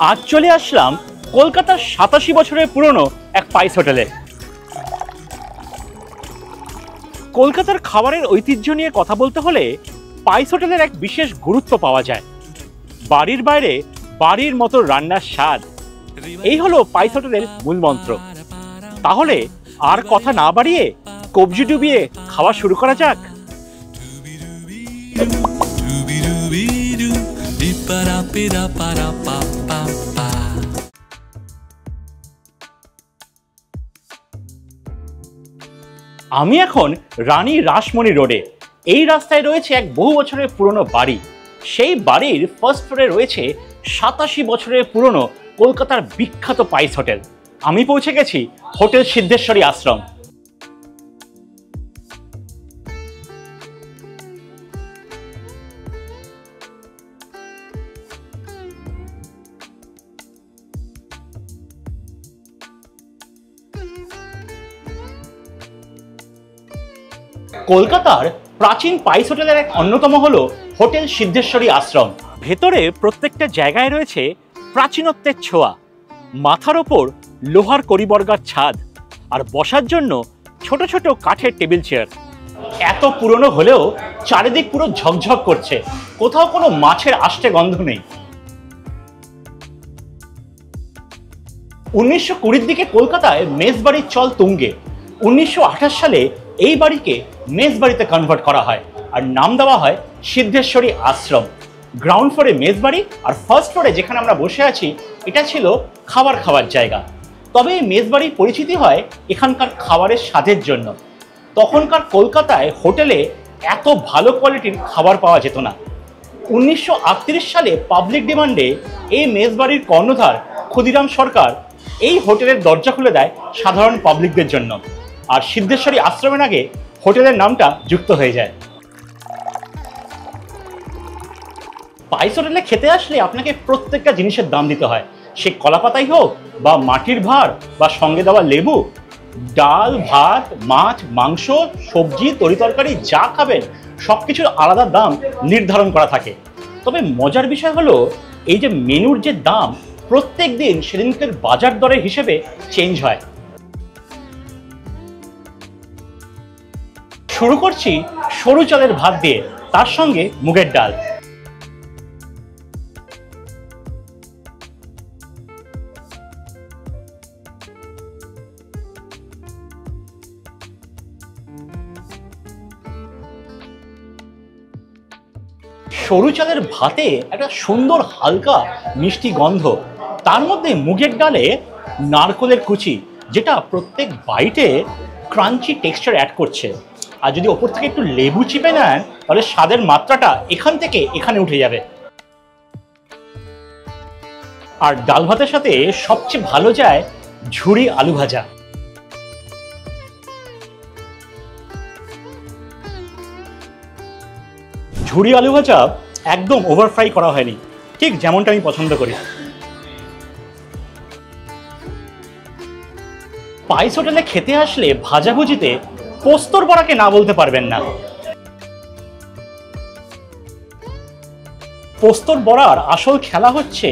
আজ চলে আসলাম কলকাতার ৮৭ বছরের পুরনো এক স্পাইস হোটেলে। কলকাতার খাবারের ঐতিহ্য নিয়ে কথা বলতে হলে স্পাইস হোটেলের এক বিশেষ গুরুত্ব পাওয়া যায়। বাড়ির বাইরে বাড়ির মতো রান্নার স্বাদ, এই হলো স্পাইস হোটেলের মূল মন্ত্র। তাহলে আর কথা না বাড়িয়ে কবজি ডুবিয়ে খাওয়া শুরু করা যাক। আমি এখন রানী রাসমণি রোডে। এই রাস্তায় রয়েছে এক বহু বছরের পুরনো বাড়ি। সেই বাড়ির ফার্স্ট ফ্লোরে রয়েছে ৮৭ বছরের পুরনো কলকাতার বিখ্যাত স্পাইস হোটেল। আমি পৌঁছে গেছি হোটেল সিদ্ধেশ্বরী আশ্রম। কলকাতার প্রাচীন স্পাইস হোটেলের এক অন্যতম হলো হোটেল সিদ্ধেশ্বরী আশ্রম। ভেতরে প্রত্যেকটা জায়গায় রয়েছে প্রাচীনত্বের ছোঁয়া। মাথার ওপর লোহার কড়িবর্গার ছাদ, আর বসার জন্য ছোট ছোট কাঠের টেবিল চেয়ার। এত পুরনো হলেও চারিদিক পুরো ঝকঝক করছে, কোথাও কোনো মাছের আষ্টে গন্ধ নেই। ১৯২০ দিকে কলকাতায় মেসবাড়ির চল তুঙ্গে। ১৯২৮ সালে এই বাড়িকে মেসবাড়িতে কনভার্ট করা হয় আর নাম দেওয়া হয় সিদ্ধেশ্বরী আশ্রম। গ্রাউন্ড ফ্লোরে মেসবাড়ি আর ফার্স্ট ফ্লোরে যেখানে আমরা বসে আছি এটা ছিল খাওয়ার জায়গা। তবে এই মেসবাড়ি পরিচিতি হয় এখানকার খাবারের স্বাদের জন্য। তখনকার কলকাতায় হোটেলে এত ভালো কোয়ালিটির খাবার পাওয়া যেত না। ১৯৩৮ সালে পাবলিক ডিমান্ডে এই মেসবাড়ির কর্ণধার ক্ষুদিরাম সরকার এই হোটেলের দরজা খুলে দেয় সাধারণ পাবলিকদের জন্য, আর সিদ্ধেশ্বরী আশ্রমের আগে হোটেলের নামটা যুক্ত হয়ে যায়। স্পাইস হোটেলে খেতে আসলে আপনাকে প্রত্যেকটা জিনিসের দাম দিতে হয়, সে কলাপাতাই হোক বা মাটির ভাঁড় বা সঙ্গে দেওয়া লেবু। ডাল, ভাত, মাছ, মাংস, সবজি, তরিতরকারি যা খাবেন সবকিছুর আলাদা দাম নির্ধারণ করা থাকে। তবে মজার বিষয় হলো এই যে মেনুর যে দাম প্রত্যেক দিন সেদিনকার বাজার দরের হিসেবে চেঞ্জ হয়। শুরু করছি সরু চালের ভাত দিয়ে, তার সঙ্গে মুগের ডাল। সরু চালের ভাতে একটা সুন্দর হালকা মিষ্টি গন্ধ, তার মধ্যে মুগের ডালে নারকেলের কুচি, যেটা প্রত্যেক বাইটে ক্রাঞ্চি টেক্সচার অ্যাড করছে। আর যদি ওপর থেকে একটু লেবু চিপে নেন তাহলে স্বাদের মাত্রাটা এখান থেকে এখানে উঠে যাবে। আর ডাল ভাতের সাথে সবচেয়ে ভালো যায় ঝুরি আলু ভাজা। ঝুরি আলু ভাজা একদম ওভার ফ্রাই করা হয়নি, ঠিক যেমনটা আমি পছন্দ করি। স্পাইস হোটেলে খেতে আসলে ভাজাভুজিতে পোস্তর বড়াকে না বলতে পারবেন না। পোস্তর বড়ার আসল খেলা হচ্ছে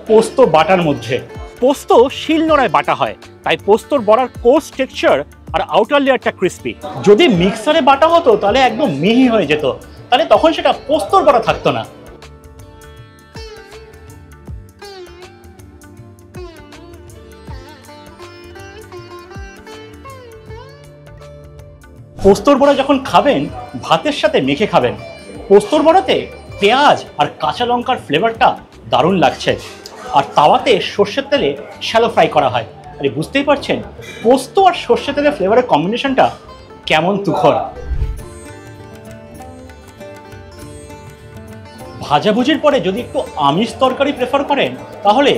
পোস্ত বাটার মধ্যে। পোস্ত শিলনোড়ায় বাটা হয়, তাই পোস্তর বড়ার কোর্স টেক্সচার আর আউটার লেয়ারটা ক্রিস্পি। যদি মিক্সারে বাটা হতো তাহলে একদম মিহি হয়ে যেত, তাহলে তখন সেটা পোস্তর বড়া থাকতো না। পোস্তর বড়া যখন খাবেন ভাতের সাথে মেখে খাবেন। পোস্তর বড়াতে পেঁয়াজ আর কাঁচা লঙ্কার ফ্লেভারটা দারুণ লাগছে, আর তাওয়াতে সর্ষের তেলে শ্যালো ফ্রাই করা হয়। আরে বুঝতেই পারছেন পোস্ত আর সর্ষের তেলের ফ্লেভারের কম্বিনেশনটা কেমন তুখর। ভাজাভুজির পরে যদি একটু আমিষ তরকারি প্রেফার করেন তাহলে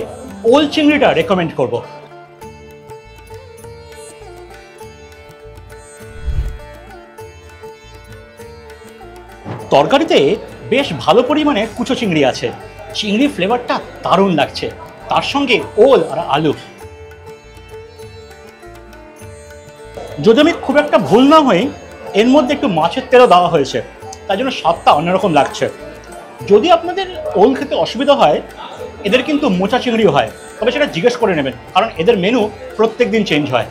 ওল চিংড়িটা রেকমেন্ড করব। তরকারিতে বেশ ভালো পরিমাণে কুচো চিংড়ি আছে, চিংড়ি ফ্লেভারটা দারুণ লাগছে, তার সঙ্গে ওল আর আলু। যদি আমি খুব একটা ভুল না হই এর মধ্যে একটু মাছের তেলও দেওয়া হয়েছে, তাই জন্য স্বাদটা অন্যরকম লাগছে। যদি আপনাদের ওল খেতে অসুবিধা হয় এদের কিন্তু মোচা চিংড়িও হয়, তবে সেটা জিজ্ঞেস করে নেবেন, কারণ এদের মেনু প্রত্যেক দিন চেঞ্জ হয়।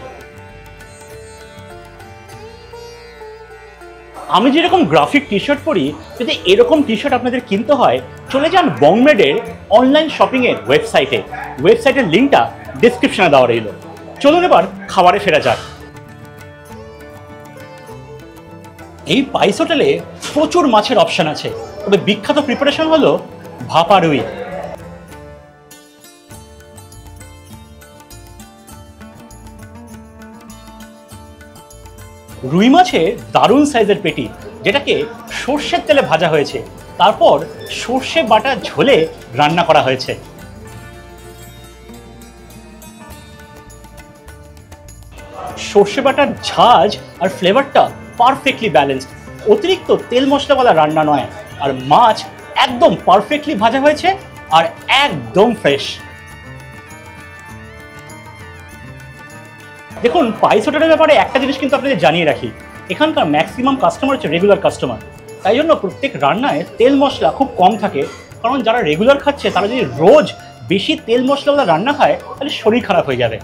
আমি যেরকম গ্রাফিক টি শার্ট পরি, যদি এরকম টি শার্ট আপনাদের কিনতে হয় চলে যান বংমেডের অনলাইন শপিংয়ের ওয়েবসাইটের লিঙ্কটা ডিসক্রিপশনে দেওয়া রইল। চলুন এবার খাবারে ফেরা যাক। এই পাইস হোটেলে প্রচুর মাছের অপশন আছে, তবে বিখ্যাত প্রিপারেশন হলো ভাপা রুই। রুই মাছের দারুণ সাইজের পেটি, যেটাকে সর্ষের তেলে ভাজা হয়েছে, তারপর সর্ষে বাটা ঝোলে রান্না করা হয়েছে। সর্ষে বাটার ঝাঁজ আর ফ্লেভারটা পারফেক্টলি ব্যালেন্সড, অতিরিক্ত তেল মশলাওয়ালা রান্না নয়, আর মাছ একদম পারফেক্টলি ভাজা হয়েছে আর একদম ফ্রেশ। দেখুন, পাইস হোটেলের ব্যাপারে একটা জিনিস কিন্তু আপনাদের জানিয়ে রাখি, এখানকার ম্যাক্সিমাম কাস্টমার হচ্ছে রেগুলার কাস্টমার, তাই জন্য প্রত্যেক রান্নায় তেল মশলা খুব কম থাকে, কারণ যারা রেগুলার খাচ্ছে তারা যদি রোজ বেশি তেল মশলাওয়ালা রান্না খায় তাহলে শরীর খারাপ হয়ে যাবে।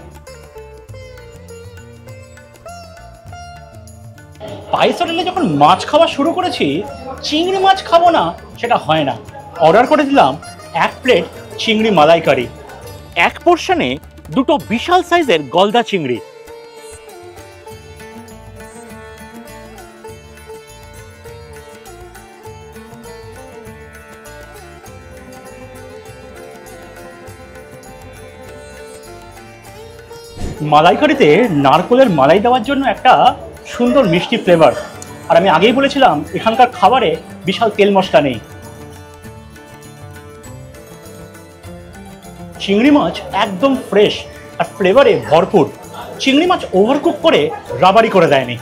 পাইস হোটেলে যখন মাছ খাওয়া শুরু করেছি, চিংড়ি মাছ খাবো না সেটা হয় না। অর্ডার করে দিলাম 1 প্লেট চিংড়ি মালাইকারি, এক পোর্শনে 2টো বিশাল সাইজের গলদা চিংড়ি। মালাইকারিতে নারকোলের মালাই দেওয়ার জন্য একটা সুন্দর মিষ্টি ফ্লেভার, আর আমি আগেই বলেছিলাম এখানকার খাবারে বিশাল তেল মশলা নেই। চিংড়ি মাছ একদম ফ্রেশ আর ফ্লেভারে ভরপুর, চিংড়ি মাছ ওভারকুক করে রাবারি করে দেয়নি।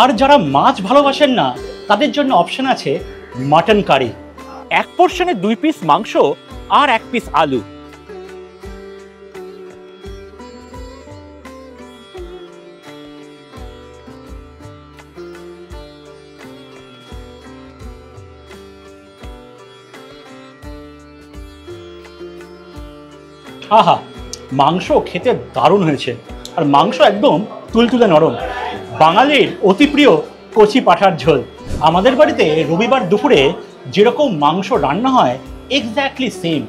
আর যারা মাছ ভালোবাসেন না তাদের জন্য অপশন আছে মাটন কারি, এক পোর্শনে 2 পিস মাংস আর 1 পিস আলু। আহা, মাংস খেতে দারুণ হয়েছে, আর মাংস একদম তুলতুলে নরম, বাঙালির অতি প্রিয় কচি পাঁঠার ঝোল। আমাদের বাড়িতে রবিবার দুপুরে যেরকম মাংস রান্না হয় এক্স্যাক্টলি সেম,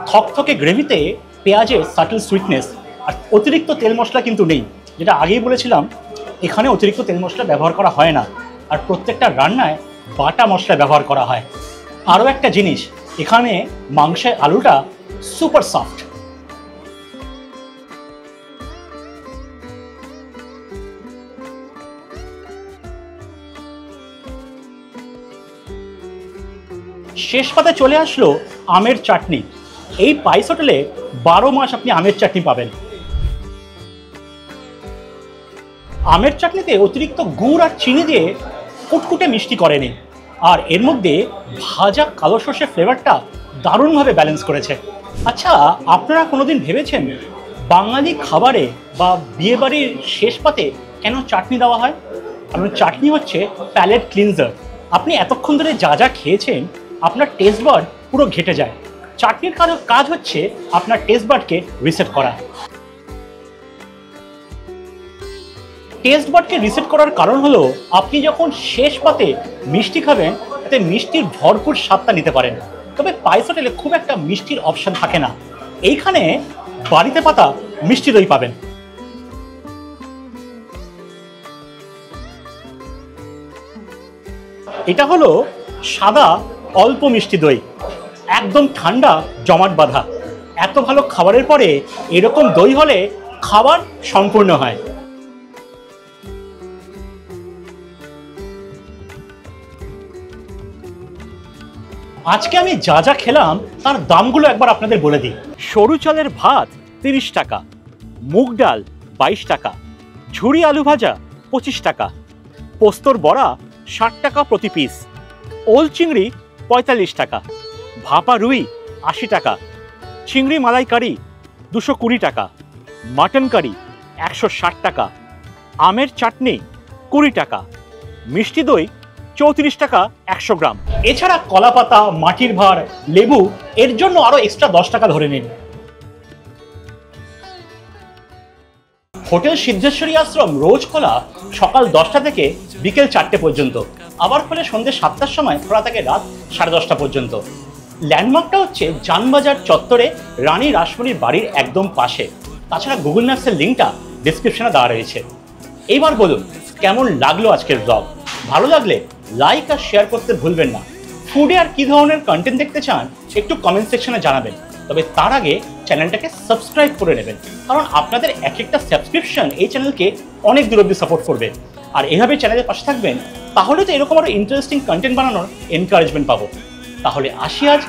থকথকে গ্রেভিতে পেঁয়াজের সাটল সুইটনেস, আর অতিরিক্ত তেল মশলা কিন্তু নেই, যেটা আগেই বলেছিলাম এখানে অতিরিক্ত তেল মশলা ব্যবহার করা হয় না, আর প্রত্যেকটা রান্নায় বাটা মশলা ব্যবহার করা হয়। আরও একটা জিনিস, এখানে মাংসের আলুটা সুপার সফট। শেষ পাতে চলে আসলো আমের চাটনি। এই পাইস হোটেলে 12 মাস আপনি আমের চাটনি পাবেন। আমের চাটনিতে অতিরিক্ত গুড় আর চিনি দিয়ে কুটকুটে মিষ্টি করেনি, আর এর মধ্যে ভাজা কালো সর্ষের ফ্লেভারটা দারুণভাবে ব্যালেন্স করেছে। আচ্ছা, আপনারা কোনোদিন ভেবেছেন বাঙালি খাবারে বা বিয়েবাড়ির শেষ পাতে কেন চাটনি দেওয়া হয়? কারণ চাটনি হচ্ছে প্যালেট ক্লিনজার। আপনি এতক্ষণ ধরে যা যা খেয়েছেন আপনার টেস্ট বাড পুরো ঘেটে যায়। চাটনির কাজ হচ্ছে আপনার টেস্ট বাডকে রিসেট করা। টেস্ট বাডকে রিসেট করার কারণ হলো আপনি যখন শেষ পাতে মিষ্টি খাবেন তাতে মিষ্টির ভরপুর স্বাদটা নিতে পারেন। তবে পাইস হোটেলে খুব একটা মিষ্টির অপশন থাকে না, এইখানে বাড়িতে পাতা মিষ্টি দই পাবেন। এটা হলো সাদা অল্প মিষ্টি দই, একদম ঠান্ডা জমাট বাঁধা। এত ভালো খাবারের পরে এরকম দই হলে খাবার সম্পূর্ণ হয়। আজকে আমি যা যা খেলাম তার দামগুলো একবার আপনাদের বলে দিই। সরু চালের ভাত 30 টাকা, মুগ ডাল 22 টাকা, ঝুরি আলু ভাজা 25 টাকা, পোস্তর বড়া 60 টাকা প্রতি পিস, ওল চিংড়ি 45 টাকা, ভাপা রুই 80 টাকা, চিংড়ি মালাইকারি 220 টাকা, মাটন কারি 160 টাকা, আমের চাটনি 20 টাকা, মিষ্টি দই 34 টাকা 100 গ্রাম। এছাড়া কলাপাতা, মাটির ভাঁড়, লেবু এর জন্য আরো এক্সট্রা 10 টাকা ধরে নিন। হোটেল সিদ্ধেশ্বরী আশ্রম রোজ খোলা সকাল 10টা থেকে বিকেল 4টে পর্যন্ত, আবার খোলে সন্ধ্যে 7টার সময়, খোলা থাকে রাত 10:30 পর্যন্ত। ল্যান্ডমার্কটা হচ্ছে জানবাজার চত্বরে রানী রাসমণির বাড়ির একদম পাশে। তাছাড়া গুগল ম্যাপসের লিঙ্কটা ডিসক্রিপশনে দেওয়া রয়েছে। এইবার বলুন কেমন লাগলো আজকের ব্লগ? ভালো লাগলে লাইক আর শেয়ার করতে ভুলবেন না। ফুডে আর কি ধরনের কন্টেন্ট দেখতে চান একটু কমেন্ট সেকশনে জানাবেন। তবে তার আগে চ্যানেলটাকে সাবস্ক্রাইব করে নেবেন, কারণ আপনাদের এক একটা সাবস্ক্রিপশন এই চ্যানেলকে অনেক দূর অব্দি সাপোর্ট করবে। আর এভাবে চ্যানেলের পাশে থাকবেন, তাহলে তো এরকম আরো ইন্টারেস্টিং কন্টেন্ট বানানোর এনকারেজমেন্ট পাবো। তাহলে আসি আজ,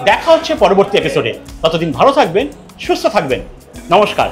দেখা হচ্ছে পরবর্তী এপিসোডে। ততদিন ভালো থাকবেন, সুস্থ থাকবেন। নমস্কার।